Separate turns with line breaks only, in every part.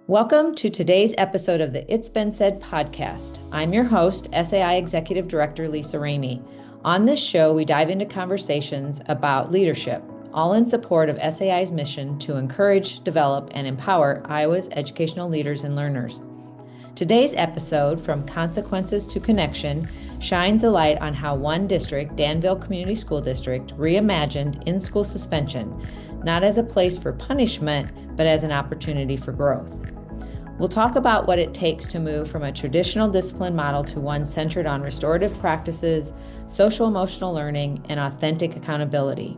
Welcome to today's episode of the It's Been Said podcast. I'm your host, SAI Executive Director Lisa Remy. On this show, we dive into conversations about leadership, all in support of SAI's mission to encourage, develop, and empower Iowa's educational leaders and learners. Today's episode, From Consequences to Connection, shines a light on how one district, Danville Community School District, reimagined in-school suspension, not as a place for punishment, but as an opportunity for growth. We'll talk about what it takes to move from a traditional discipline model to one centered on restorative practices, social-emotional learning, and authentic accountability.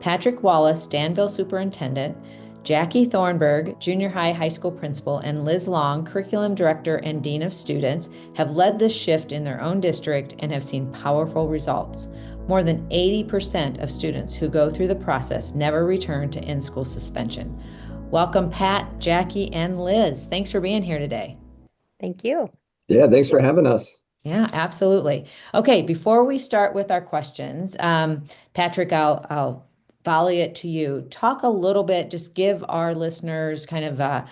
Patrick Wallace, Danville Superintendent, Jaci Thornburg, Junior High School Principal, and Liz Long, Curriculum Director and Dean of Students, have led this shift in their own district and have seen powerful results. More than 80% of students who go through the process never return to in-school suspension. Welcome, Pat, Jaci, and Liz. Thanks for being here today.
Thank you.
Yeah, thanks for having us.
Yeah, absolutely. Okay, before we start with our questions, Patrick, I'll volley it to you. Talk a little bit, just give our listeners kind of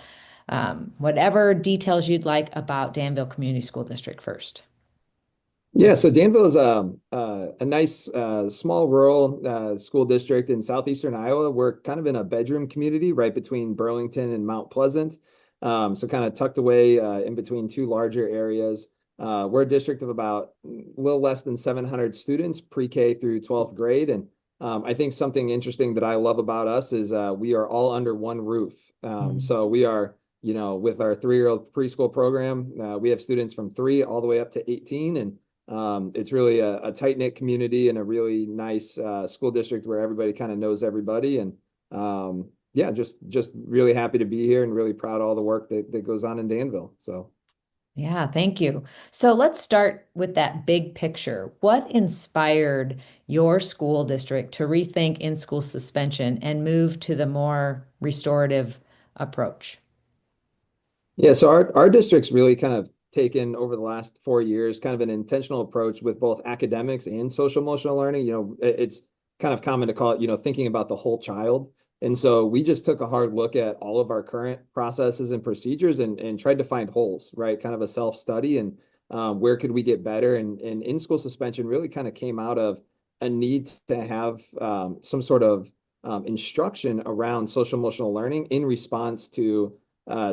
whatever details you'd like about Danville Community School District first.
Yeah, so Danville is a nice small rural school district in southeastern Iowa. We're kind of in a bedroom community right between Burlington and Mount Pleasant. So kind of tucked away in between two larger areas. We're a district of about a little less than 700 students, pre-K through 12th grade. And I think something interesting that I love about us is we are all under one roof. So we are, with our 3-year-old preschool program, we have students from 3 all the way up to 18. And it's really a tight-knit community and a really nice school district where everybody kind of knows everybody. And yeah, just really happy to be here and really proud of all the work that goes on in Danville. So.
Yeah, thank you. So let's start with that big picture. What inspired your school district to rethink in-school suspension and move to the more restorative approach?
Yeah, so our district's really kind of taken over the last 4 years kind of an intentional approach with both academics and social emotional learning. It's kind of common to call it, thinking about the whole child. And so we just took a hard look at all of our current processes and procedures and tried to find holes, right? Kind of a self-study and where could we get better? And in-school suspension really kind of came out of a need to have some sort of instruction around social emotional learning in response to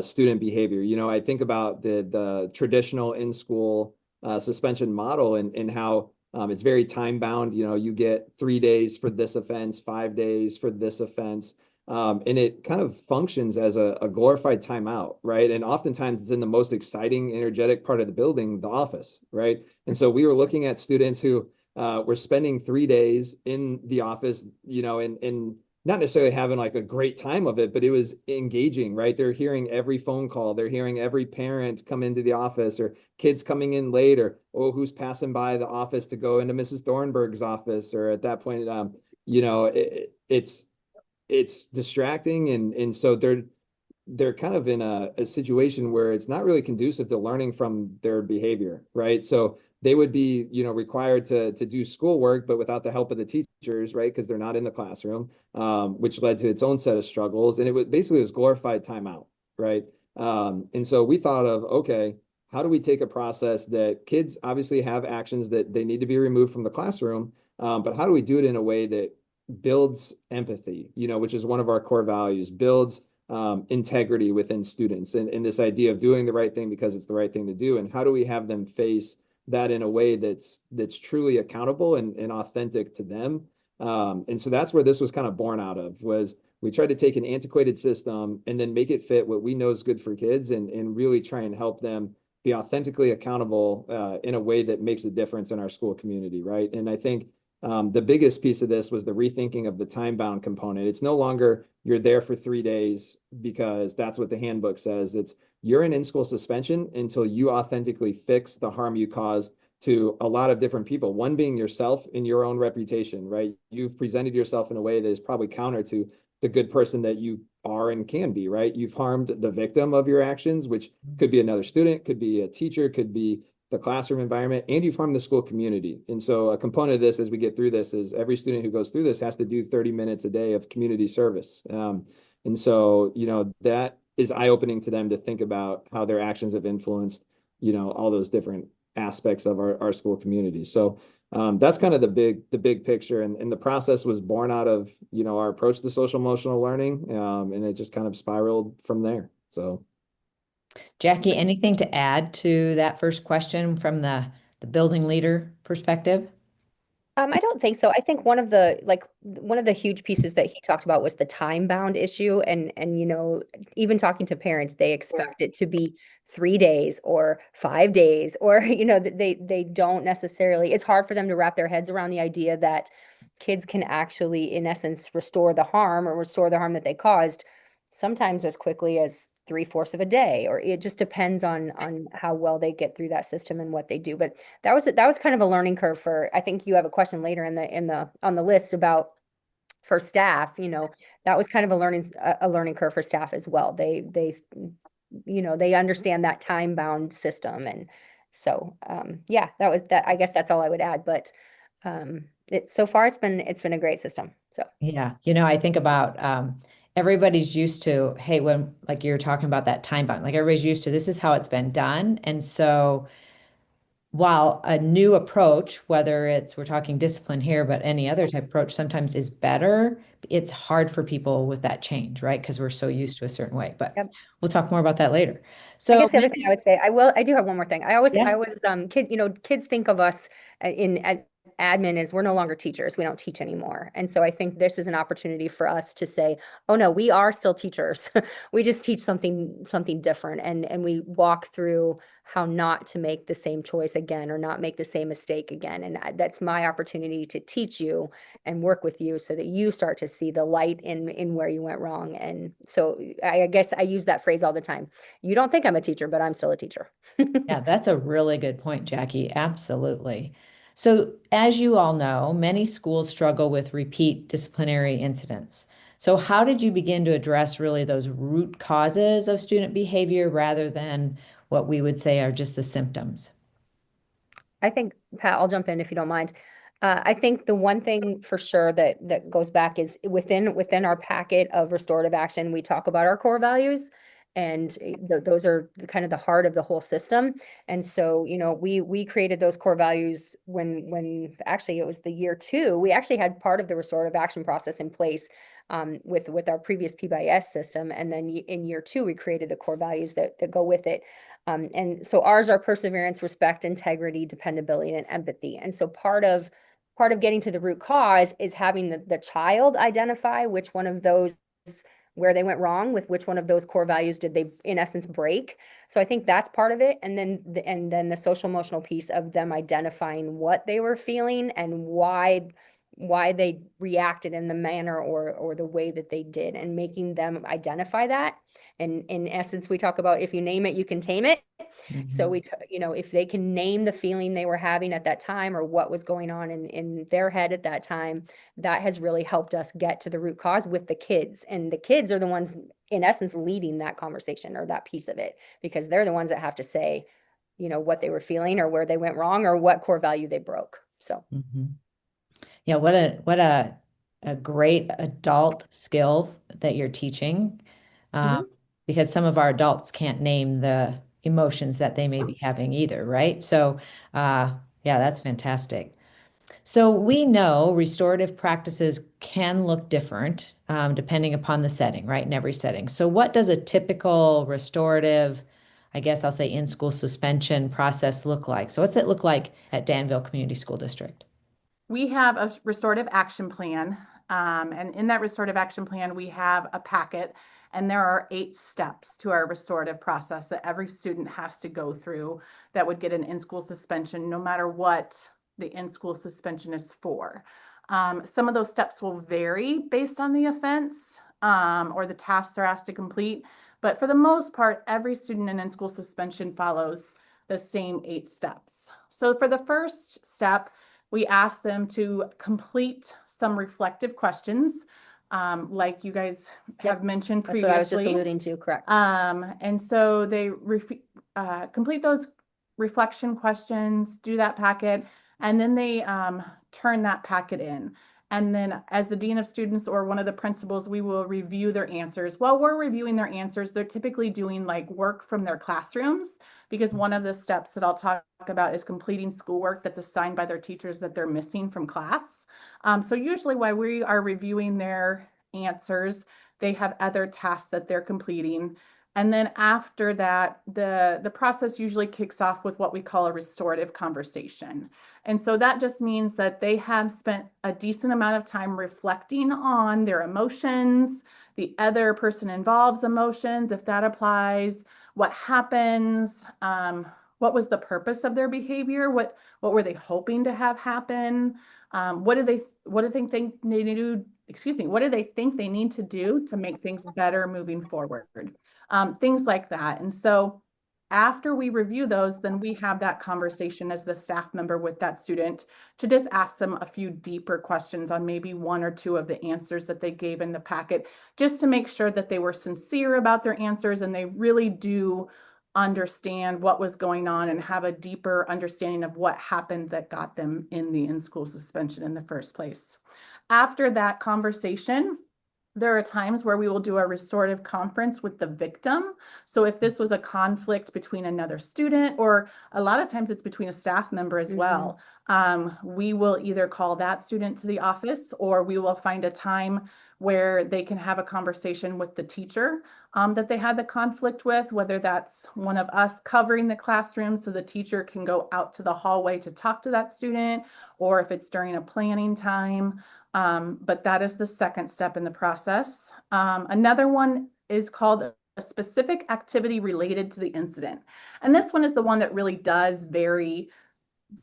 student behavior. I think about the traditional in-school suspension model and how it's very time bound. You get 3 days for this offense, 5 days for this offense. And it kind of functions as a glorified timeout, right? And oftentimes it's in the most exciting, energetic part of the building, the office, right? And so we were looking at students who were spending 3 days in the office, and not necessarily having like a great time of it, but it was engaging, right? They're hearing every phone call. They're hearing every parent come into the office or kids coming in late or, oh, who's passing by the office to go into Mrs. Thornburg's office. Or at that point, it's distracting. And so they're kind of in a situation where it's not really conducive to learning from their behavior, right? So they would be, required to do schoolwork, but without the help of the teachers, right? Because they're not in the classroom, which led to its own set of struggles. And it was glorified timeout, right? And so we thought of, okay, how do we take a process that kids obviously have actions that they need to be removed from the classroom, but how do we do it in a way that builds empathy, which is one of our core values, builds integrity within students and this idea of doing the right thing because it's the right thing to do. And how do we have them face that in a way that's truly accountable and authentic to them. And so that's where this was kind of born out of, was we tried to take an antiquated system and then make it fit what we know is good for kids and really try and help them be authentically accountable in a way that makes a difference in our school community, right? And I think the biggest piece of this was the rethinking of the time-bound component. It's no longer you're there for 3 days because that's what the handbook says. It's you're in-school suspension until you authentically fix the harm you caused to a lot of different people, one being yourself and your own reputation, right? You've presented yourself in a way that is probably counter to the good person that you are and can be, right? You've harmed the victim of your actions, which could be another student, could be a teacher, could be the classroom environment, and you've harmed the school community. And so a component of this as we get through this is every student who goes through this has to do 30 minutes a day of community service. And so, that is eye-opening to them to think about how their actions have influenced, all those different aspects of our school community. So that's kind of the big picture. And the process was born out of, our approach to social emotional learning. And it just kind of spiraled from there. So
Jaci, anything to add to that first question from the building leader perspective?
I don't think so. I think one of the huge pieces that he talked about was the time bound issue. And even talking to parents, they expect it to be 3 days or 5 days, or they don't necessarily, it's hard for them to wrap their heads around the idea that kids can actually, in essence, restore the harm that they caused sometimes as quickly as 3/4 of a day, or it just depends on how well they get through that system and what they do. But that was kind of a learning curve for, I think you have a question later on the list about for staff, that was kind of a learning curve for staff as well. They understand that time bound system. And so yeah, I guess that's all I would add. But so far it's been a great system. So
Yeah, I think about everybody's used to, hey, when like you're talking about that time bound, like everybody's used to this is how it's been done. And so while a new approach, whether we're talking discipline here, but any other type of approach sometimes is better, it's hard for people with that change, right? Because we're so used to a certain way. But
yep.
we'll talk more about that later.
I
So
guess the other thing I would say, I do have one more thing.
Yeah.
Kids think of us in admin as we're no longer teachers. We don't teach anymore. And so I think this is an opportunity for us to say, oh no, we are still teachers. We just teach something different. And we walk through how not to make the same choice again, or not make the same mistake again. And that's my opportunity to teach you and work with you so that you start to see the light in where you went wrong. And so I guess I use that phrase all the time. You don't think I'm a teacher, but I'm still a teacher.
Yeah, that's a really good point, Jaci. Absolutely. So, as you all know, many schools struggle with repeat disciplinary incidents. So, how did you begin to address really those root causes of student behavior rather than what we would say are just the symptoms?
I think, Pat, I'll jump in if you don't mind. I think the one thing for sure that goes back is within our packet of restorative action, we talk about our core values, and those are kind of the heart of the whole system. And so, we created those core values when actually it was the year 2. We actually had part of the restorative action process in place with our previous PBIS system, and then in year 2 we created the core values that go with it. And so ours are perseverance, respect, integrity, dependability, and empathy. And so part of getting to the root cause is having the child identify which one of those, where they went wrong, with which one of those core values did they in essence break. So I think that's part of it. And then the social emotional piece of them identifying what they were feeling and why they reacted in the manner or the way that they did, and making them identify that. And in essence, we talk about, if you name it, you can tame it. So if they can name the feeling they were having at that time, or what was going on in their head at that time, that has really helped us get to the root cause with the kids. And the kids are the ones, in essence, leading that conversation or that piece of it, because they're the ones that have to say, what they were feeling or where they went wrong or what core value they broke. So.
Yeah, what a great adult skill that you're teaching, because some of our adults can't name the emotions that they may be having either, right? So, yeah, that's fantastic. So we know restorative practices can look different depending upon the setting, right? In every setting. So what does a typical restorative, I guess I'll say in-school suspension process look like? So what's it look like at Danville Community School District?
We have a restorative action plan. And in that restorative action plan, we have a packet, and there are 8 steps to our restorative process that every student has to go through that would get an in-school suspension, no matter what the in-school suspension is for. Some of those steps will vary based on the offense or the tasks they're asked to complete. But for the most part, every student in in-school suspension follows the same 8 steps. So for the first step, we ask them to complete some reflective questions, like you guys have mentioned previously.
That's what I was just alluding to, correct.
And so they complete those reflection questions, do that packet, and then they turn that packet in. And then as the dean of students or one of the principals, we will review their answers. While we're reviewing their answers, they're typically doing like work from their classrooms, because one of the steps that I'll talk about is completing schoolwork that's assigned by their teachers that they're missing from class. So usually while we are reviewing their answers, they have other tasks that they're completing. And then after that, the process usually kicks off with what we call a restorative conversation. And so that just means that they have spent a decent amount of time reflecting on their emotions, the other person involved's emotions, if that applies, what happens, what was the purpose of their behavior, what were they hoping to have happen, what do they think they need to do, what do they think they need to do to make things better moving forward, things like that. And so after we review those, then we have that conversation as the staff member with that student to just ask them a few deeper questions on maybe one or two of the answers that they gave in the packet, just to make sure that they were sincere about their answers and they really do understand what was going on and have a deeper understanding of what happened that got them in the in-school suspension in the first place. After that conversation, there are times where we will do a restorative conference with the victim. So if this was a conflict between another student, or a lot of times it's between a staff member as well, we will either call that student to the office, or we will find a time where they can have a conversation with the teacher that they had the conflict with, whether that's one of us covering the classroom so the teacher can go out to the hallway to talk to that student, or if it's during a planning time. But that is the second step in the process. Another one is called a specific activity related to the incident. And this one is the one that really does vary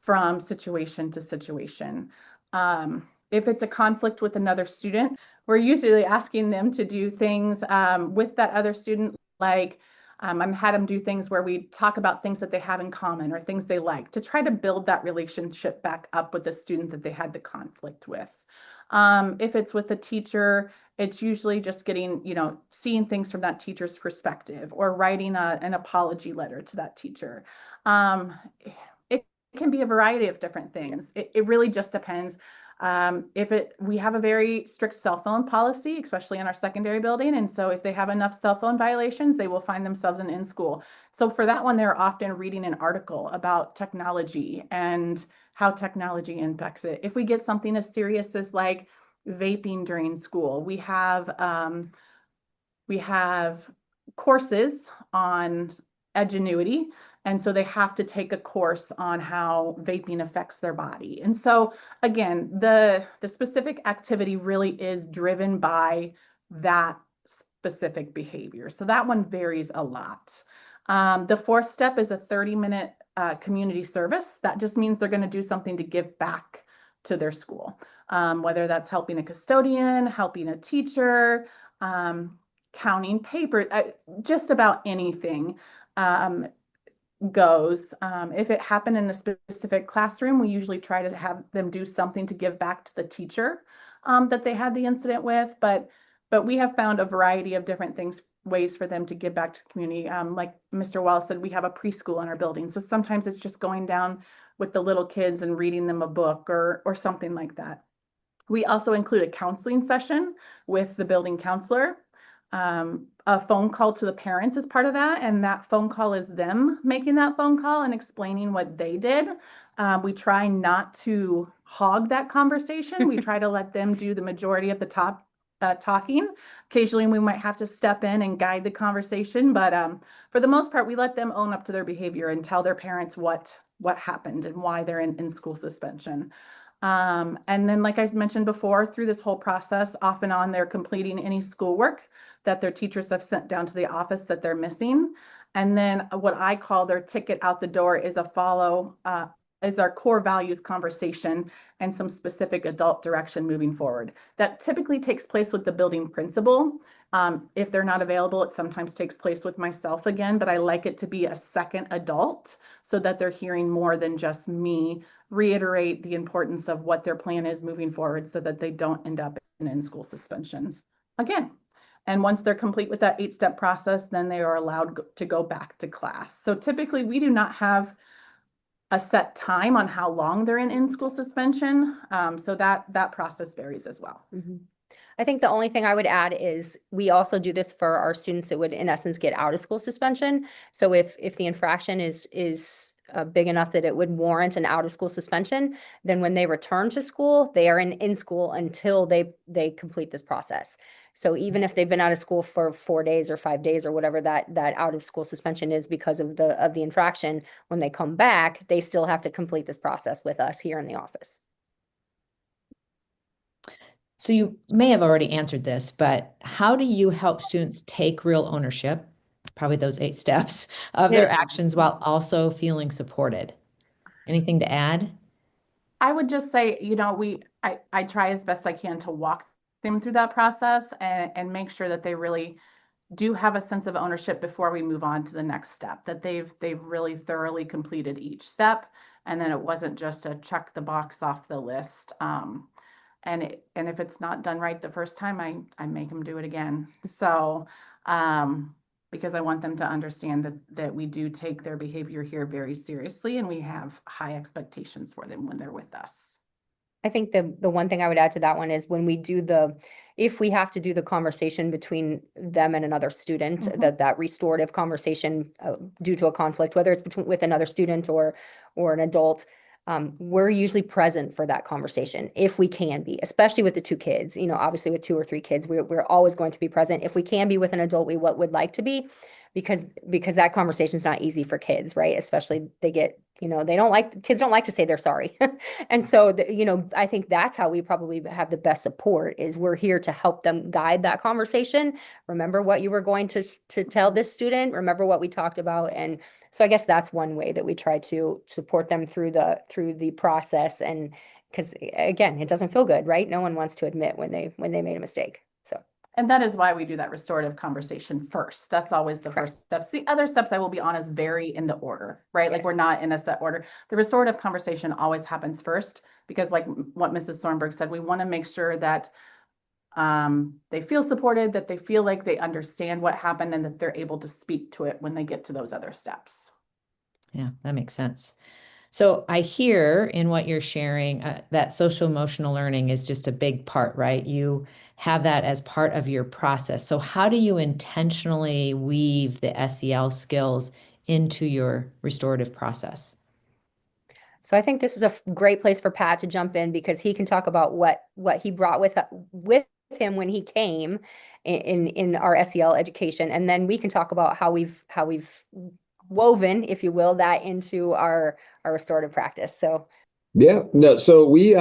from situation to situation. If it's a conflict with another student, we're usually asking them to do things with that other student, like I've had them do things where we talk about things that they have in common or things they like, to try to build that relationship back up with the student that they had the conflict with. If it's with a teacher, it's usually just getting, seeing things from that teacher's perspective, or writing an apology letter to that teacher. It can be a variety of different things. It really just depends. We have a very strict cell phone policy, especially in our secondary building. And so if they have enough cell phone violations, they will find themselves in school. So for that one, they're often reading an article about technology and how technology impacts it. If we get something as serious as like vaping during school, we have courses on edgenuity. And so they have to take a course on how vaping affects their body. And so again, the specific activity really is driven by that specific behavior. So that one varies a lot. The fourth step is a 30-minute community service. That just means they're going to do something to give back to their school, whether that's helping a custodian, helping a teacher, counting paper, just about anything goes. If it happened in a specific classroom, we usually try to have them do something to give back to the teacher that they had the incident with. But we have found a variety of different ways for them to give back to the community. Like Mr. Wallace said, we have a preschool in our building. So sometimes it's just going down with the little kids and reading them a book or something like that. We also include a counseling session with the building counselor. A phone call to the parents is part of that, and that phone call is them making that phone call and explaining what they did. We try not to hog that conversation. We try to let them do the majority of the talking. Occasionally, we might have to step in and guide the conversation, but for the most part, we let them own up to their behavior and tell their parents what happened and why they're in school suspension. And then, like I mentioned before, through this whole process, off and on, they're completing any schoolwork that their teachers have sent down to the office that they're missing. And then what I call their ticket out the door is is our core values conversation and some specific adult direction moving forward. That typically takes place with the building principal. If they're not available, it sometimes takes place with myself again, but I like it to be a second adult so that they're hearing more than just me reiterate the importance of what their plan is moving forward so that they don't end up in school suspension again. And once they're complete with that 8-step process, then they are allowed to go back to class. So typically we do not have a set time on how long they're in in-school suspension. So that process varies as well.
Mhm. I think the only thing I would add is we also do this for our students that would, in essence, get out of school suspension. So if the infraction is big enough that it would warrant an out of school suspension, then when they return to school, they are in school until they complete this process. So even if they've been out of school for 4 days or 5 days or whatever that out of school suspension is because of the infraction, when they come back, they still have to complete this process with us here in the office.
So you may have already answered this, but how do you help students take real ownership, probably those 8 steps, of their actions while also feeling supported? Anything to add?
I would just say, I try as best I can to walk them through that process and make sure that they really do have a sense of ownership before we move on to the next step, that they've really thoroughly completed each step, and then it wasn't just a check the box off the list. And if it's not done right the first time, I make them do it again. So, because I want them to understand that we do take their behavior here very seriously, and we have high expectations for them when they're with us.
I think the one thing I would add to that one is when we do if we have to do the conversation between them and another student, that restorative conversation due to a conflict, whether it's with another student or an adult, we're usually present for that conversation if we can be, especially with the 2 kids. Obviously with 2 or 3 kids, we're always going to be present. If we can be with an adult, we would like to be, because that conversation is not easy for kids, right? Especially kids don't like to say they're sorry. And so, I think that's how we probably have the best support, is we're here to help them guide that conversation. Remember what you were going to tell this student, remember what we talked about. And so I guess that's one way that we try to support them through the process. And because again, it doesn't feel good, right? No one wants to admit when they made a mistake. So.
And that is why we do that restorative conversation first. That's always the first steps. The other steps, I will be honest, vary in the order, right? Like we're not in a set order. The restorative conversation always happens first, because like what Mrs. Thornburg said, we want to make sure that they feel supported, that they feel like they understand what happened, and that they're able to speak to it when they get to those other steps.
Yeah, that makes sense. So I hear in what you're sharing that social emotional learning is just a big part, right? You have that as part of your process. So how do you intentionally weave the SEL skills into your restorative process?
So I think this is a great place for Pat to jump in, because he can talk about what he brought with him when he came in our SEL education, and then we can talk about how we've woven, if you will, that into our restorative practice. So
yeah, no, so we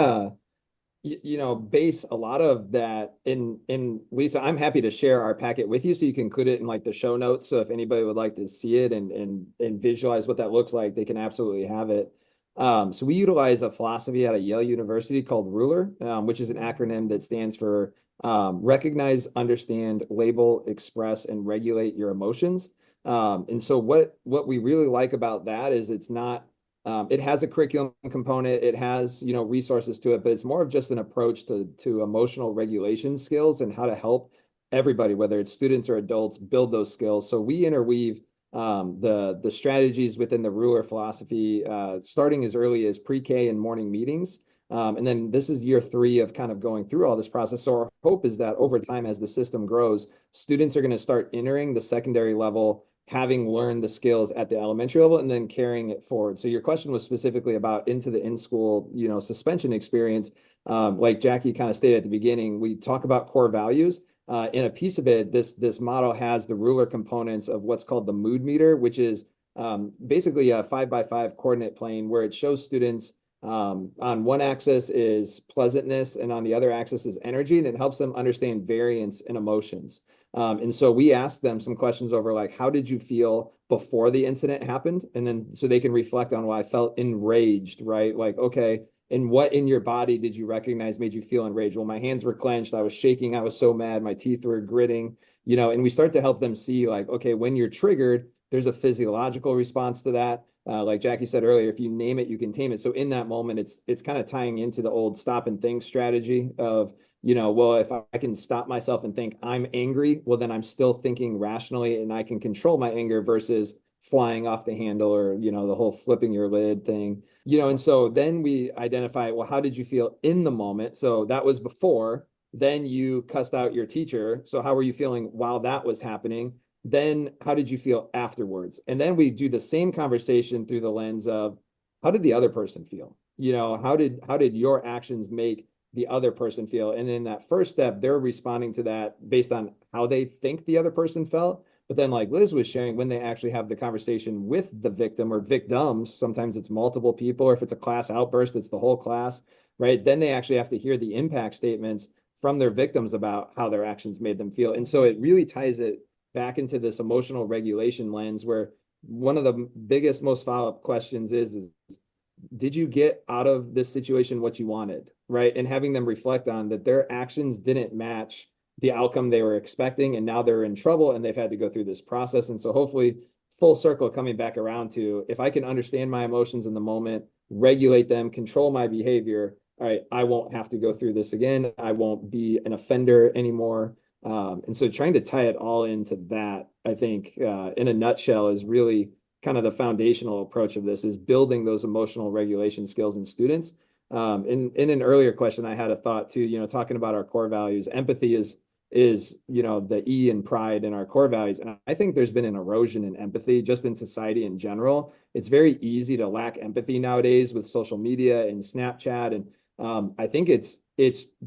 base a lot of that in Lisa, I'm happy to share our packet with you so you can include it in like the show notes. So if anybody would like to see it and visualize what that looks like, they can absolutely have it. So we utilize a philosophy out of Yale University called RULER, which is an acronym that stands for recognize, understand, label, express, and regulate your emotions. And so what we really like about that is it's not, it has a curriculum component, it has, resources to it, but it's more of just an approach to emotional regulation skills and how to help everybody, whether it's students or adults, build those skills. So we interweave the strategies within the RULER philosophy, starting as early as pre-K and morning meetings. And then this is year 3 of kind of going through all this process. So our hope is that over time, as the system grows, students are going to start entering the secondary level, having learned the skills at the elementary level and then carrying it forward. So your question was specifically about into the in-school, suspension experience. Like Jaci kind of stated at the beginning, we talk about core values. In a piece of it, this model has the RULER components of what's called the mood meter, which is basically a 5x5 coordinate plane where it shows students on one axis is pleasantness and on the other axis is energy, and it helps them understand variance in emotions. And so we asked them some questions over like, how did you feel before the incident happened? And then so they can reflect on, well, I felt enraged, right? Like, okay, and what in your body did you recognize made you feel enraged? Well, my hands were clenched, I was shaking, I was so mad, my teeth were gritting, and we start to help them see like, okay, when you're triggered, there's a physiological response to that. Like Jaci said earlier, if you name it, you can tame it. So in that moment, it's kind of tying into the old stop and think strategy of, well, if I can stop myself and think I'm angry, well, then I'm still thinking rationally and I can control my anger versus flying off the handle or, the whole flipping your lid thing, and so then we identify, well, how did you feel in the moment? So that was before, then you cussed out your teacher. So how were you feeling while that was happening? Then how did you feel afterwards? And then we do the same conversation through the lens of how did the other person feel? How did your actions make the other person feel? And in that first step, they're responding to that based on how they think the other person felt. But then, like Liz was sharing, when they actually have the conversation with the victim or victims, sometimes it's multiple people, or if it's a class outburst, it's the whole class, right? Then they actually have to hear the impact statements from their victims about how their actions made them feel. And so it really ties it back into this emotional regulation lens, where one of the biggest, most follow-up questions is did you get out of this situation what you wanted, right? And having them reflect on that their actions didn't match the outcome they were expecting, and now they're in trouble and they've had to go through this process. And so hopefully full circle coming back around to, if I can understand my emotions in the moment, regulate them, control my behavior, all right, I won't have to go through this again. I won't be an offender anymore. And so trying to tie it all into that, I think, in a nutshell, is really kind of the foundational approach of this, is building those emotional regulation skills in students. In an earlier question, I had a thought too, talking about our core values. Empathy is the E in pride in our core values. And I think there's been an erosion in empathy just in society in general. It's very easy to lack empathy nowadays with social media and Snapchat. And I think it's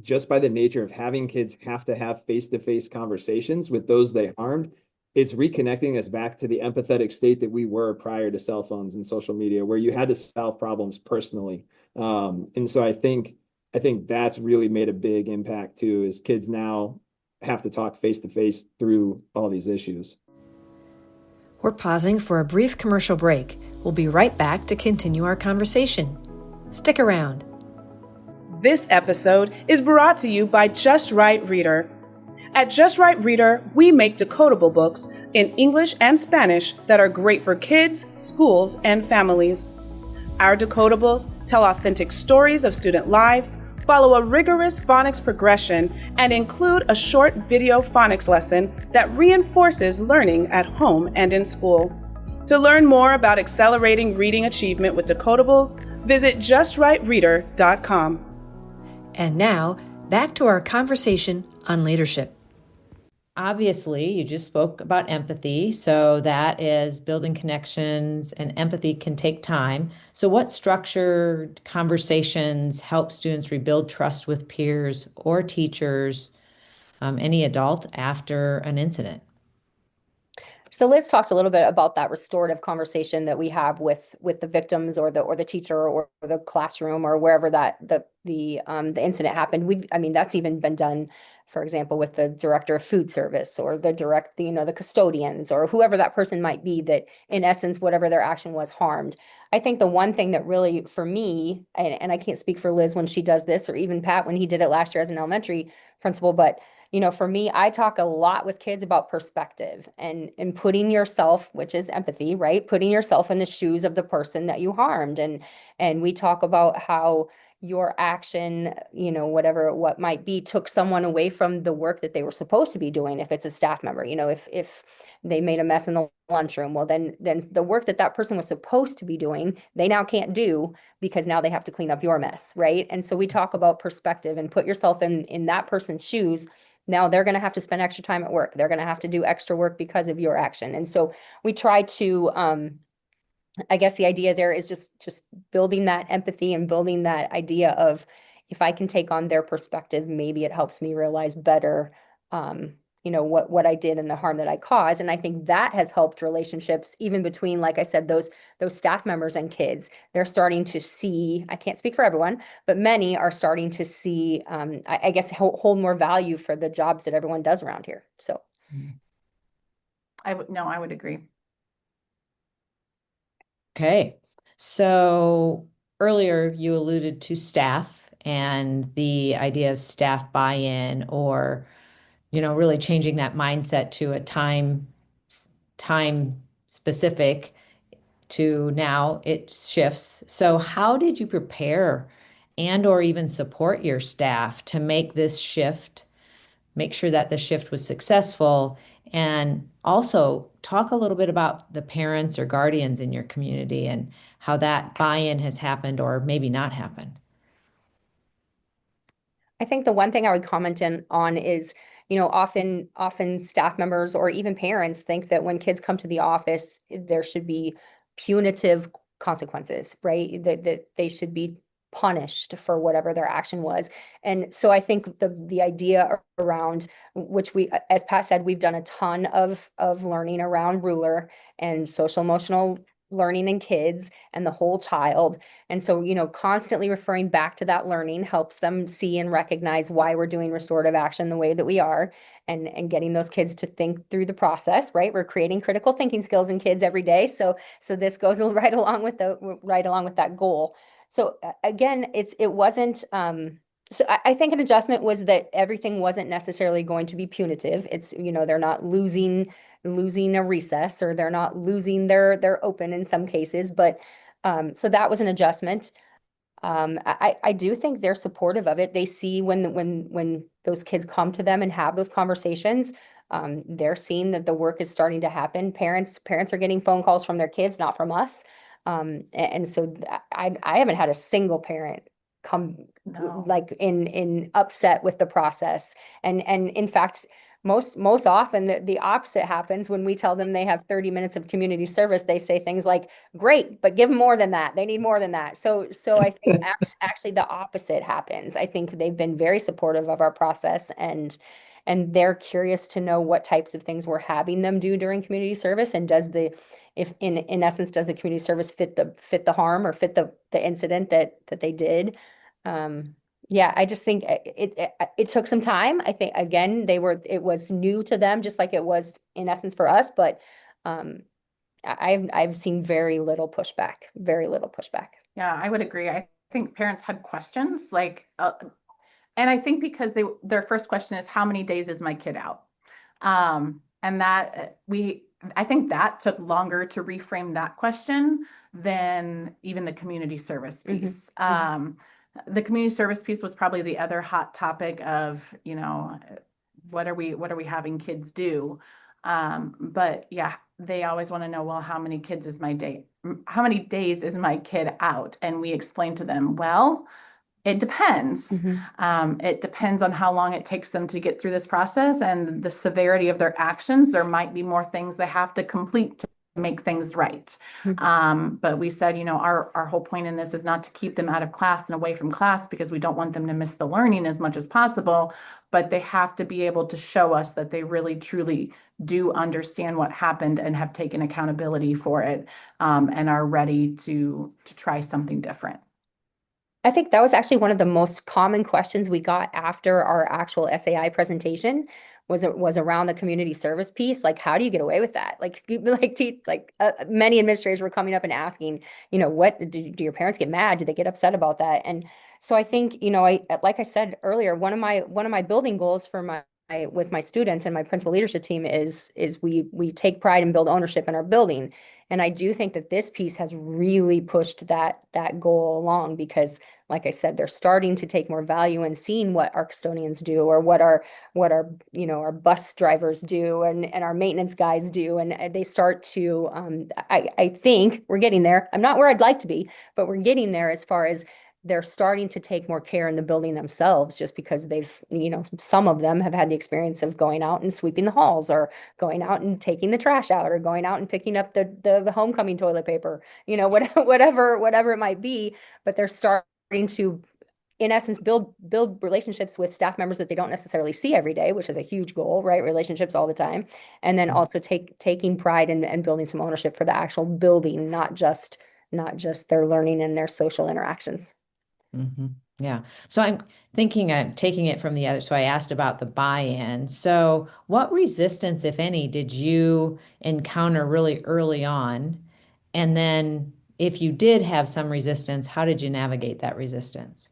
just by the nature of having kids have to have face-to-face conversations with those they harmed. It's reconnecting us back to the empathetic state that we were prior to cell phones and social media, where you had to solve problems personally. And so I think that's really made a big impact too, is kids now have to talk face to face through all these issues.
We're pausing for a brief commercial break. We'll be right back to continue our conversation. Stick around.
This episode is brought to you by Just Right Reader. At Just Right Reader, we make decodable books in English and Spanish that are great for kids, schools, and families. Our decodables tell authentic stories of student lives, follow a rigorous phonics progression, and include a short video phonics lesson that reinforces learning at home and in school. To learn more about accelerating reading achievement with decodables, visit justrightreader.com.
And now, back to our conversation on leadership.
Obviously, you just spoke about empathy. So that is building connections, and empathy can take time. So what structured conversations help students rebuild trust with peers or teachers, any adult, after an incident?
So Liz talked a little bit about that restorative conversation that we have with the victims or the teacher or the classroom or wherever that the incident happened. That's even been done, for example, with the director of food service or the custodians or whoever that person might be, that in essence, whatever their action was, harmed. I think the one thing that really, for me, and I can't speak for Liz when she does this, or even Pat when he did it last year as an elementary principal, but for me, I talk a lot with kids about perspective and putting yourself, which is empathy, right? Putting yourself in the shoes of the person that you harmed. And we talk about how your action, what might be, took someone away from the work that they were supposed to be doing. If it's a staff member, if they made a mess in the lunchroom, well, then the work that person was supposed to be doing, they now can't do, because now they have to clean up your mess, right? And so we talk about perspective and put yourself in that person's shoes. Now they're going to have to spend extra time at work. They're going to have to do extra work because of your action. And so we try to, I guess the idea there is just building that empathy and building that idea of, if I can take on their perspective, maybe it helps me realize better, what I did and the harm that I caused. And I think that has helped relationships, even between, like I said, those staff members and kids. They're starting to see, I can't speak for everyone, but many are starting to see, I guess, hold more value for the jobs that everyone does around here. So.
I would agree.
Okay. So earlier you alluded to staff and the idea of staff buy-in, or really changing that mindset to a time specific, to now it shifts. So how did you prepare and or even support your staff to make this shift, make sure that the shift was successful, And also talk a little bit about the parents or guardians in your community and how that buy-in has happened or maybe not happened.
I think the one thing I would comment on is, often staff members or even parents think that when kids come to the office, there should be punitive consequences, right? That they should be punished for whatever their action was. And so I think the idea around which we, as Pat said, we've done a ton of learning around ruler and social emotional learning in kids and the whole child. And so, constantly referring back to that learning helps them see and recognize why we're doing restorative action the way that we are, and getting those kids to think through the process, right? We're creating critical thinking skills in kids every day. So this goes right along with that goal. So again, it wasn't, so I think an adjustment was that everything wasn't necessarily going to be punitive. It's, they're not losing a recess, or they're not losing their open in some cases, but so that was an adjustment. I do think they're supportive of it. They see when those kids come to them and have those conversations, they're seeing that the work is starting to happen. Parents are getting phone calls from their kids, not from us. And so I haven't had a single parent come like in upset with the process. And in fact, most often the opposite happens. When we tell them they have 30 minutes of community service, they say things like, great, but give them more than that. They need more than that. So I think actually the opposite happens. I think they've been very supportive of our process, and they're curious to know what types of things we're having them do during community service, and if in essence, does the community service fit the harm or fit the incident that they did. Yeah, I just think it took some time. I think, again, it was new to them, just like it was in essence for us, but I've seen very little pushback.
Yeah, I would agree. I think parents had questions and I think because their first question is, how many days is my kid out? And I think that took longer to reframe that question than even the community service piece. The community service piece was probably the other hot topic of, what are we having kids do? But yeah, they always want to know, well, how many days is my kid out? And we explain to them, well, it depends. It depends on how long it takes them to get through this process and the severity of their actions. There might be more things they have to complete to make things right. But we said, our whole point in this is not to keep them out of class and away from class, because we don't want them to miss the learning as much as possible, but they have to be able to show us that they really truly do understand what happened and have taken accountability for it, and are ready to try something different.
I think that was actually one of the most common questions we got after our actual SAI presentation was around the community service piece. Like, how do you get away with that? Many administrators were coming up and asking, what do your parents get mad? Do they get upset about that? And so I think, like I said earlier, one of my building goals for with my students and my principal leadership team is we take pride and build ownership in our building. And I do think that this piece has really pushed that goal along, because, like I said, they're starting to take more value in seeing what our custodians do, or what our bus drivers do, and our maintenance guys do. And they start to, I think we're getting there. I'm not where I'd like to be, but we're getting there as far as they're starting to take more care in the building themselves, just because they've, some of them have had the experience of going out and sweeping the halls, or going out and taking the trash out, or going out and picking up the homecoming toilet paper, whatever it might be. But they're starting to, in essence, build relationships with staff members that they don't necessarily see every day, which is a huge goal, right? Relationships all the time. And then also taking pride and building some ownership for the actual building, not just their learning and their social interactions.
Yeah. So I'm taking it from the other. So I asked about the buy-in. So what resistance, if any, did you encounter really early on? And then if you did have some resistance, how did you navigate that resistance?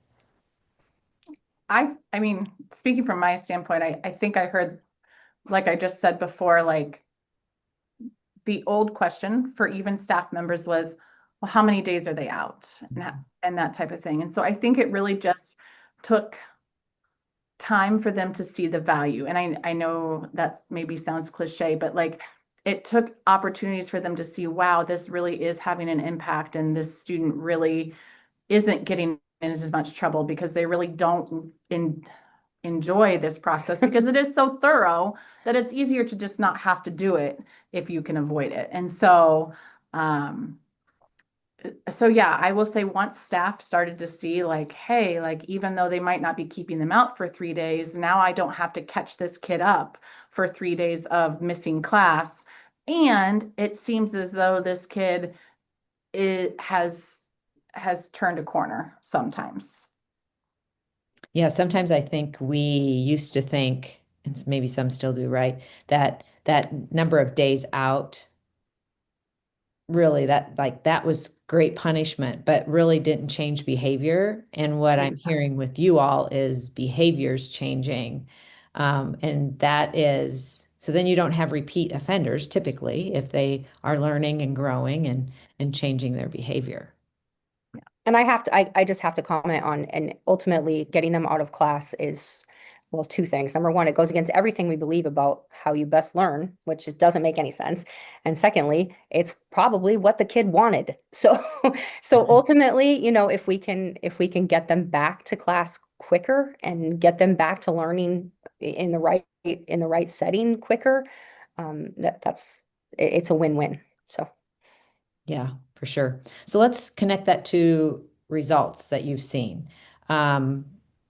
I mean, speaking from my standpoint, I think I heard, like I just said before, like the old question for even staff members was, well, how many days are they out? And that type of thing. And so I think it really just took time for them to see the value. And I know that maybe sounds cliche, but like it took opportunities for them to see, wow, this really is having an impact, and this student really isn't getting in as much trouble because they really don't enjoy this process because it is so thorough that it's easier to just not have to do it if you can avoid it. And so yeah, I will say once staff started to see like, hey, like even though they might not be keeping them out for 3 days, now I don't have to catch this kid up for 3 days of missing class. And it seems as though this kid has turned a corner sometimes.
Yeah, sometimes I think we used to think, and maybe some still do, right, that that number of days out, really that was great punishment, but really didn't change behavior. And what I'm hearing with you all is behaviors changing. And that is, so then you don't have repeat offenders typically if they are learning and growing and changing their behavior.
And I just have to comment on, and ultimately getting them out of class is, well, two things. Number one, it goes against everything we believe about how you best learn, which it doesn't make any sense. And secondly, it's probably what the kid wanted. So, so ultimately, you know, if we can get them back to class quicker and get them back to learning in the right setting quicker, it's a win-win. So.
Yeah, for sure. So let's connect that to results that you've seen.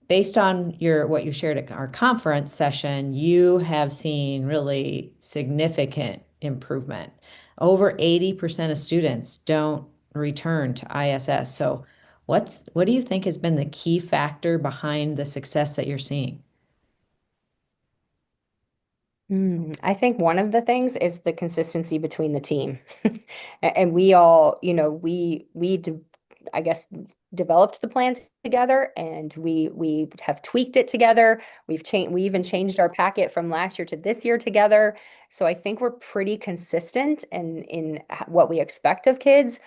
Based on what you shared at our conference session, you have seen really significant improvement. Over 80% of students don't return to ISS. So what do you think has been the key factor behind the success that you're seeing?
I think one of the things is the consistency between the team. And we all, you know, I guess, developed the plan together, and we have tweaked it together. We even changed our packet from last year to this year together. So I think we're pretty consistent in what we expect of kids.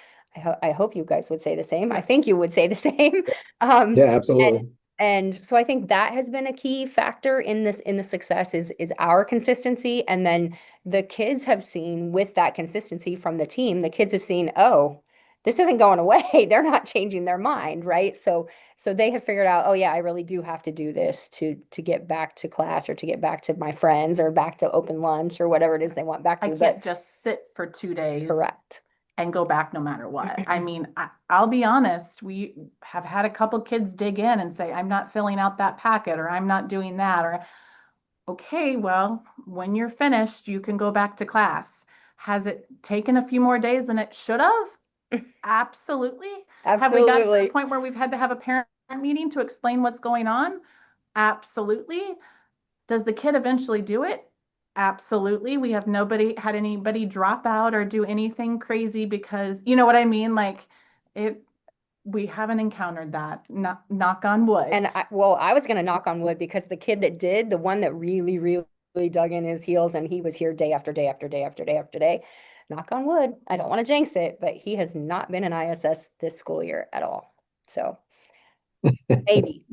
I hope you guys would say the same. I think you would say the same.
Yeah, absolutely.
And so I think that has been a key factor in the success is our consistency. And then the kids have seen, with that consistency from the team, the kids have seen, oh, this isn't going away. They're not changing their mind, right? So they have figured out, oh yeah, I really do have to do this to get back to class, or to get back to my friends, or back to open lunch, or whatever it is they want back to.
I can't just sit for 2 days.
Correct.
And go back no matter what. I mean, I'll be honest, we have had a couple kids dig in and say, I'm not filling out that packet, or I'm not doing that, or, okay, well, when you're finished, you can go back to class. Has it taken a few more days than it should have? Absolutely. Have we gotten to the point where we've had to have a parent meeting to explain what's going on? Absolutely. Does the kid eventually do it? Absolutely. We have had anybody drop out or do anything crazy because, you know what I mean? Like we haven't encountered that. Knock on wood.
And I was going to knock on wood, because the kid that did, the one that really, really dug in his heels, and he was here day after day after day after day after day, knock on wood. I don't want to jinx it, but he has not been in ISS this school year at all. So maybe.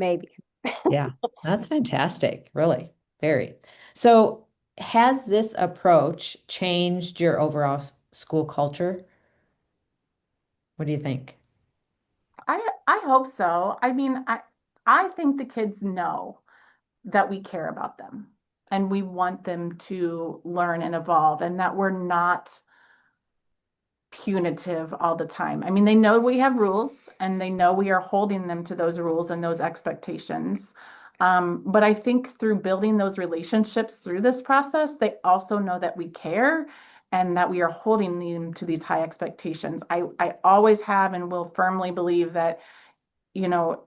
Yeah, that's fantastic. Really, very. So has this approach changed your overall school culture? What do you think?
I hope so. I mean, I think the kids know that we care about them and we want them to learn and evolve, and that we're not punitive all the time. I mean, they know we have rules, and they know we are holding them to those rules and those expectations. But I think through building those relationships through this process, they also know that we care and that we are holding them to these high expectations. I always have and will firmly believe that, you know,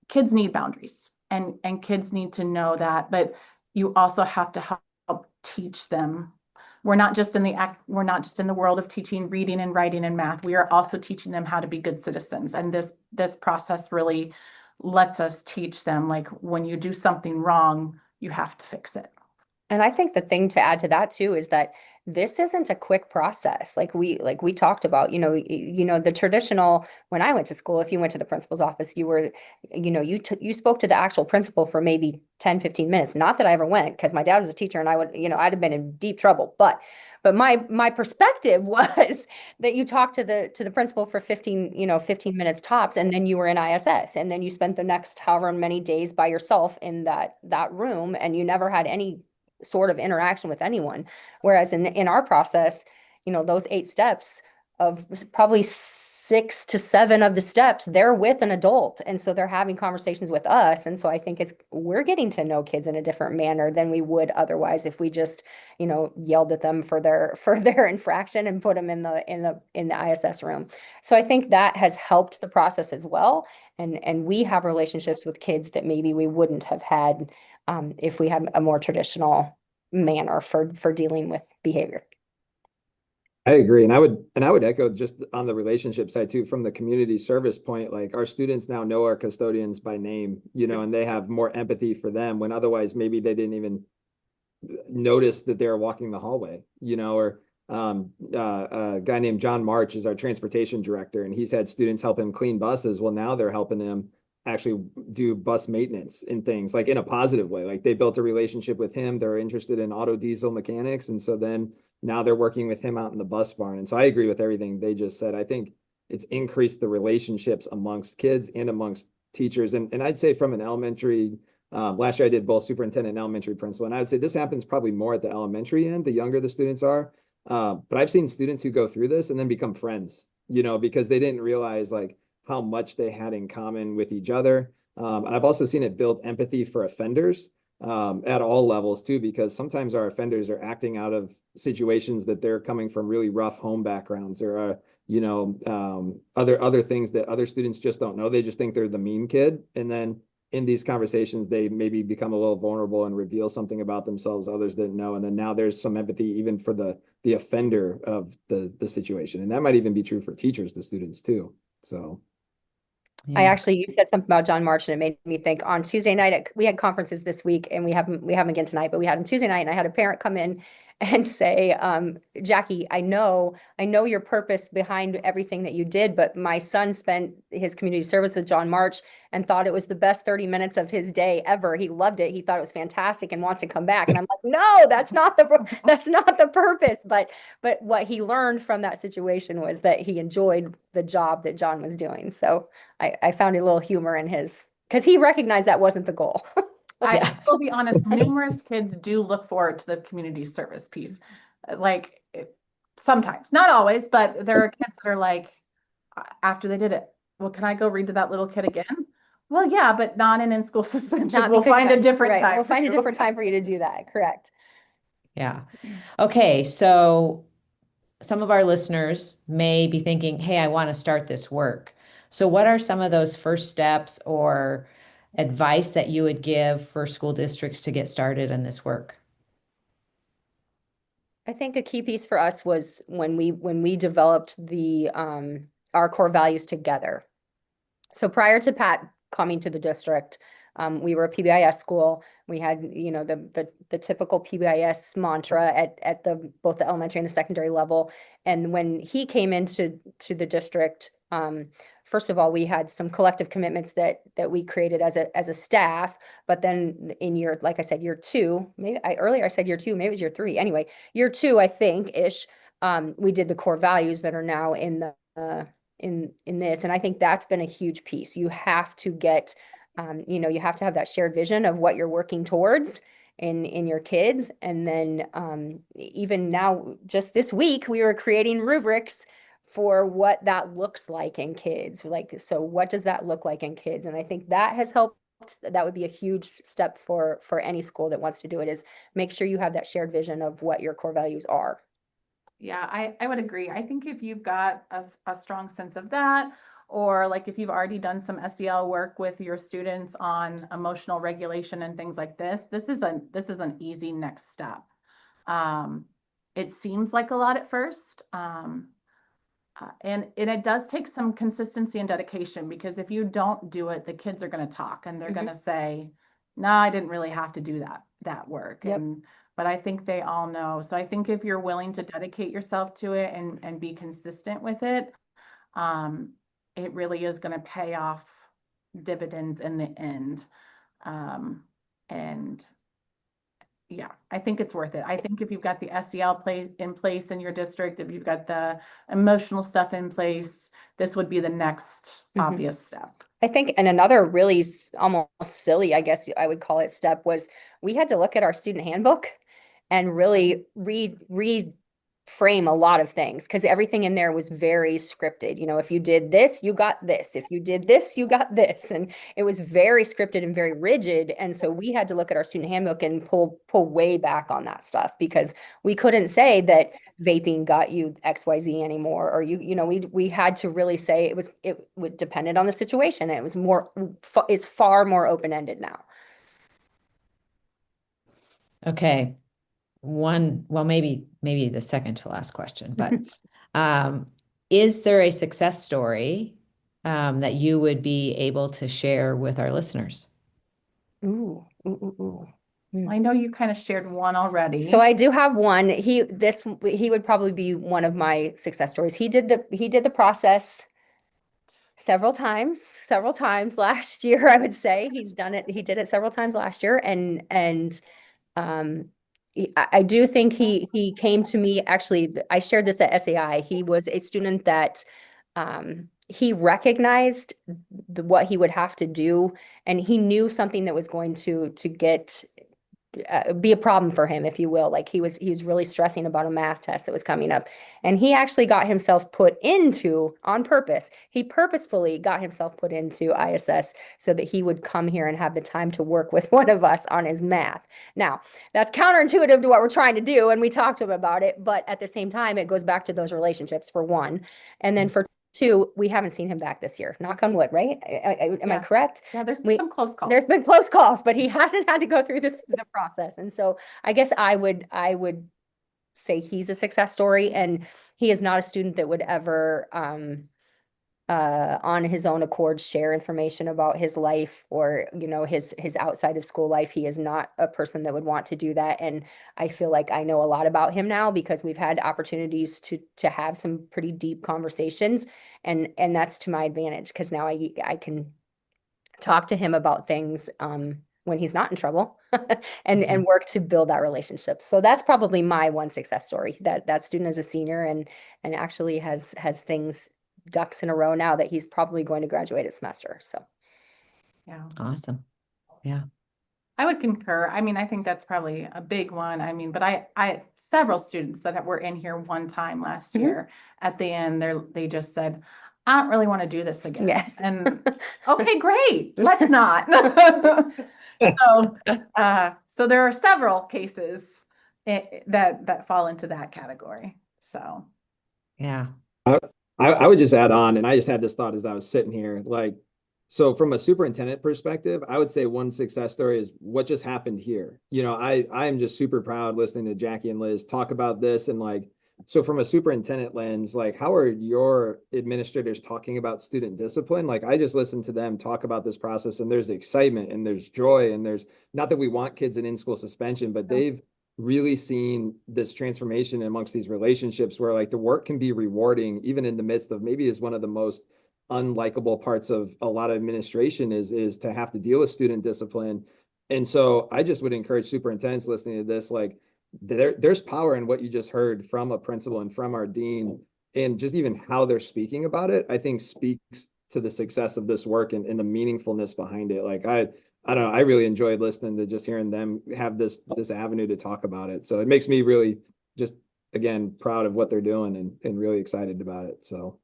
kids need boundaries, and kids need to know that, but you also have to help teach them. We're not just in the world of teaching reading and writing and math. We are also teaching them how to be good citizens. And this process really lets us teach them, like, when you do something wrong, you have to fix it.
And I think the thing to add to that too is that this isn't a quick process. Like we talked about, the traditional, when I went to school, if you went to the principal's office, you were, you spoke to the actual principal for maybe 10, 15 minutes. Not that I ever went, because my dad was a teacher and I would, I'd have been in deep trouble. But my perspective was that you talked to the principal for 15 minutes tops, and then you were in ISS, and then you spent the next however many days by yourself in that room, and you never had any sort of interaction with anyone. Whereas in our process, those 8 steps, of probably 6 to 7 of the steps, they're with an adult. And so they're having conversations with us. And so I think we're getting to know kids in a different manner than we would otherwise if we just, yelled at them for their infraction and put them in the ISS room. So I think that has helped the process as well. And we have relationships with kids that maybe we wouldn't have had if we had a more traditional manner for dealing with behavior.
I agree. And I would echo just on the relationship side too, from the community service point, like our students now know our custodians by name, and they have more empathy for them when otherwise maybe they didn't even notice that they were walking the hallway, or a guy named John March is our transportation director, and he's had students help him clean buses. Well, now they're helping him actually do bus maintenance and things, like in a positive way. Like they built a relationship with him. They're interested in auto diesel mechanics. And so then now they're working with him out in the bus barn. And so I agree with everything they just said. I think it's increased the relationships amongst kids and amongst teachers. And I'd say from an elementary, last year I did both superintendent and elementary principal. And I would say this happens probably more at the elementary end, the younger the students are. But I've seen students who go through this and then become friends, because they didn't realize like how much they had in common with each other. And I've also seen it build empathy for offenders at all levels too, because sometimes our offenders are acting out of situations that they're coming from really rough home backgrounds, or other things that other students just don't know. They just think they're the mean kid. And then in these conversations, they maybe become a little vulnerable and reveal something about themselves others didn't know. And then now there's some empathy even for the offender of the situation. And that might even be true for teachers, the students too. So.
Yeah. You said something about John March, and it made me think on Tuesday night, we had conferences this week, and we have them again tonight, but we had them Tuesday night, and I had a parent come in and say, Jaci, I know your purpose behind everything that you did, but my son spent his community service with John March and thought it was the best 30 minutes of his day ever. He loved it. He thought it was fantastic and wants to come back. And I'm like, no, that's not the purpose. But what he learned from that situation was that he enjoyed the job that John was doing. So I found a little humor in because he recognized that wasn't the goal.
I will be honest, numerous kids do look forward to the community service piece. Like sometimes, not always, but there are kids that are like, after they did it, well, can I go read to that little kid again? Well, yeah, but not in school suspension. We'll find a different time.
We'll find a different time for you to do that. Correct.
Yeah. Okay. So some of our listeners may be thinking, hey, I want to start this work. So what are some of those first steps or advice that you would give for school districts to get started in this work?
I think a key piece for us was when we developed our core values together. So prior to Pat coming to the district, we were a PBIS school. We had, the typical PBIS mantra at both the elementary and the secondary level. And when he came into the district, first of all, we had some collective commitments that we created as a staff. But then in like I said, year 2, earlier I said year 2, maybe it was year 3. Anyway, year 2, I think ish, we did the core values that are now in this. And I think that's been a huge piece. You have to get, you have to have that shared vision of what you're working towards in your kids. And then even now, just this week, we were creating rubrics for what that looks like in kids. So what does that look like in kids? And I think that has helped. That would be a huge step for any school that wants to do it, is make sure you have that shared vision of what your core values are.
Yeah, I would agree. I think if you've got a strong sense of that, or like if you've already done some SEL work with your students on emotional regulation and things like this is an easy next step. It seems like a lot at first. And it does take some consistency and dedication, because if you don't do it, the kids are going to talk and they're going to say, no, I didn't really have to do that work.
Yep.
And but I think they all know. So I think if you're willing to dedicate yourself to it and be consistent with it, it really is going to pay off dividends in the end. And yeah, I think it's worth it. I think if you've got the SEL in place in your district, if you've got the emotional stuff in place, this would be the next obvious step.
I think, and another really almost silly, I guess I would call it, step was we had to look at our student handbook and really reframe a lot of things, because everything in there was very scripted. You know, if you did this, you got this. If you did this, you got this. And it was very scripted and very rigid. And so we had to look at our student handbook and pull way back on that stuff, because we couldn't say that vaping got you XYZ anymore, or you know, we had to really say it depended on the situation. It was it's far more open-ended now.
Okay. Well, maybe the second to last question, but is there a success story that you would be able to share with our listeners?
Ooh.
I know you kind of shared one already.
So I do have one. He would probably be one of my success stories. He did the process several times last year, I would say. He did it several times last year. And I do think he came to me, actually, I shared this at SAI. He was a student that he recognized what he would have to do, and he knew something that was going to get be a problem for him, if you will. Like he was really stressing about a math test that was coming up, and he actually got himself put into, on purpose, he purposefully got himself put into ISS so that he would come here and have the time to work with one of us on his math. Now, that's counterintuitive to what we're trying to do, and we talked to him about it, but at the same time, it goes back to those relationships, for one. And then for two, we haven't seen him back this year. Knock on wood, right? Am I correct?
Yeah, there's been some close calls.
There's been close calls, but he hasn't had to go through the process. And so I guess I would say he's a success story, and he is not a student that would ever on his own accord share information about his life, or, you know, his outside of school life. He is not a person that would want to do that. And I feel like I know a lot about him now, because we've had opportunities to have some pretty deep conversations, and that's to my advantage, because now I can talk to him about things when he's not in trouble and work to build that relationship. So that's probably my one success story. That student is a senior and actually has things, ducks in a row now, that he's probably going to graduate this semester. So
yeah,
awesome. Yeah,
I would concur. I mean, I think that's probably a big one. I mean, but I several students that were in here one time last year. At the end, they just said, I don't really want to do this again.
Yes.
And okay, great. Let's not. So there are several cases that fall into that category. So
yeah.
I would just add on, and I just had this thought as I was sitting here, like, so from a superintendent perspective, I would say one success story is what just happened here. You know, I am just super proud listening to Jackie and Liz talk about this. And like, so from a superintendent lens, like, how are your administrators talking about student discipline? Like, I just listened to them talk about this process, and there's excitement and there's joy, and there's, not that we want kids in in-school suspension, but they've really seen this transformation amongst these relationships where like the work can be rewarding, even in the midst of maybe is one of the most unlikable parts of a lot of administration is to have to deal with student discipline. And so I just would encourage superintendents listening to this, like there's power in what you just heard from a principal and from our dean, and just even how they're speaking about it, I think speaks to the success of this work and the meaningfulness behind it. Like I don't know, I really enjoyed listening to just hearing them have this avenue to talk about it. So it makes me really just, again, proud of what they're doing and really excited about it. So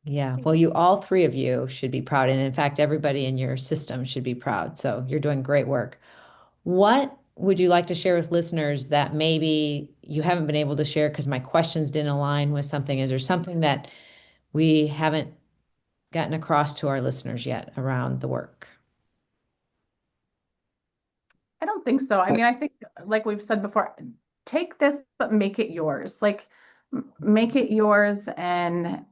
yeah, well, you, all three of you should be proud. And in fact, everybody in your system should be proud. So you're doing great work. What would you like to share with listeners that maybe you haven't been able to share because my questions didn't align with something? Is there something that we haven't gotten across to our listeners yet around the work?
I don't think so. I mean, I think, like we've said before, take this, but make it yours. Like, make it yours and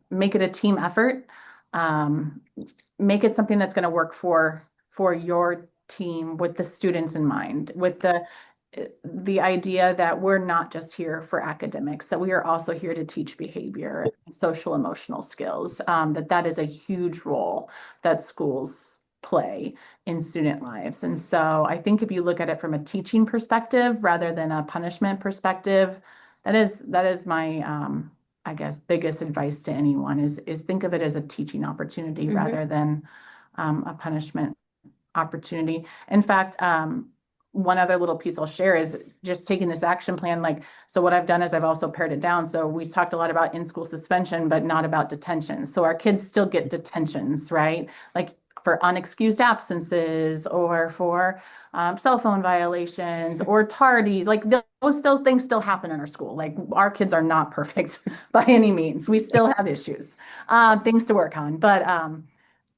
make it a team effort. Make it something that's going to work for your team, with the students in mind, with the the idea that we're not just here for academics, that we are also here to teach behavior, social emotional skills, that is a huge role that schools play in student lives. And so I think if you look at it from a teaching perspective rather than a punishment perspective, that is my I guess biggest advice to anyone is think of it as a teaching opportunity rather than a punishment opportunity. In fact, one other little piece I'll share is just taking this action plan. Like, so what I've done is I've also pared it down. So we talked a lot about in-school suspension, but not about detention. So our kids still get detentions, right? Like for unexcused absences or for cell phone violations or tardies. Like those things still happen in our school. Like our kids are not perfect by any means. We still have issues, things to work on. But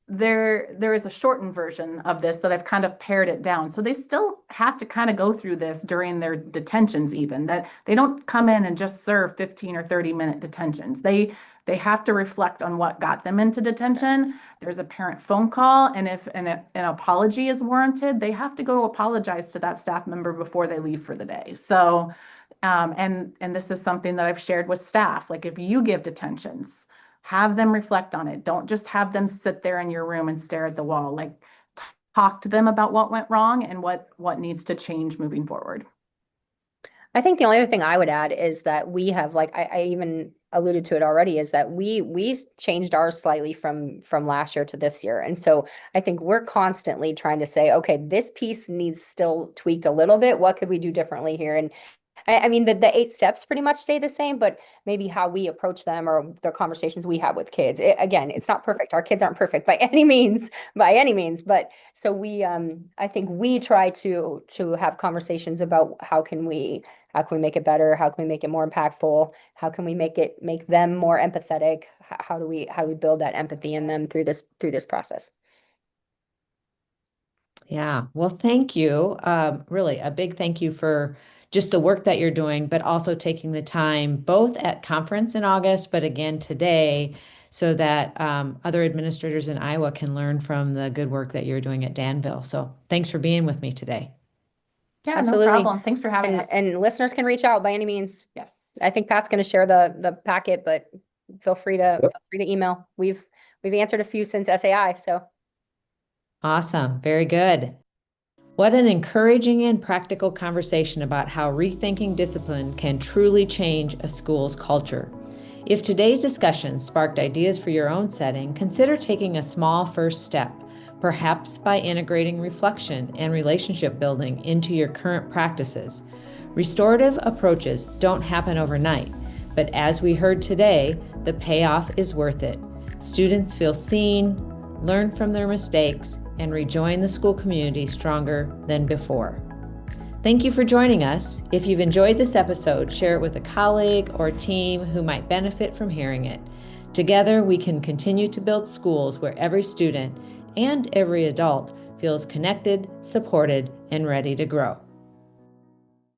there is a shortened version of this that I've kind of pared it down. So they still have to kind of go through this during their detentions, even that they don't come in and just serve 15 or 30-minute detentions. They have to reflect on what got them into detention. There's a parent phone call, and if an apology is warranted, they have to go apologize to that staff member before they leave for the day. So, and this is something that I've shared with staff. Like if you give detentions, have them reflect on it. Don't just have them sit there in your room and stare at the wall. Like talk to them about what went wrong and what needs to change moving forward.
I think the only other thing I would add is that we have, like I even alluded to it already, is that we changed ours slightly from last year to this year. And so I think we're constantly trying to say, okay, this piece needs still tweaked a little bit. What could we do differently here? And I mean, the 8 steps pretty much stay the same, but maybe how we approach them or the conversations we have with kids. Again, it's not perfect. Our kids aren't perfect by any means. But so we, I think we try to have conversations about how can we make it better? How can we make it more impactful? How can we make them more empathetic? How do we build that empathy in them through this process?
Yeah, well, thank you. Really, a big thank you for just the work that you're doing, but also taking the time both at conference in August, but again today, so that other administrators in Iowa can learn from the good work that you're doing at Danville. So thanks for being with me today.
Yeah,
Absolutely.
no problem. Thanks for having us.
And listeners can reach out by any means.
Yes.
I think Pat's going to share the packet, but feel free to email. We've answered a few since SAI, so.
Awesome. Very good. What an encouraging and practical conversation about how rethinking discipline can truly change a school's culture. If today's discussion sparked ideas for your own setting, consider taking a small first step, perhaps by integrating reflection and relationship building into your current practices. Restorative approaches don't happen overnight, but as we heard today, the payoff is worth it. Students feel seen, learn from their mistakes, and rejoin the school community stronger than before. Thank you for joining us. If you've enjoyed this episode, share it with a colleague or team who might benefit from hearing it. Together, we can continue to build schools where every student and every adult feels connected, supported, and ready to grow.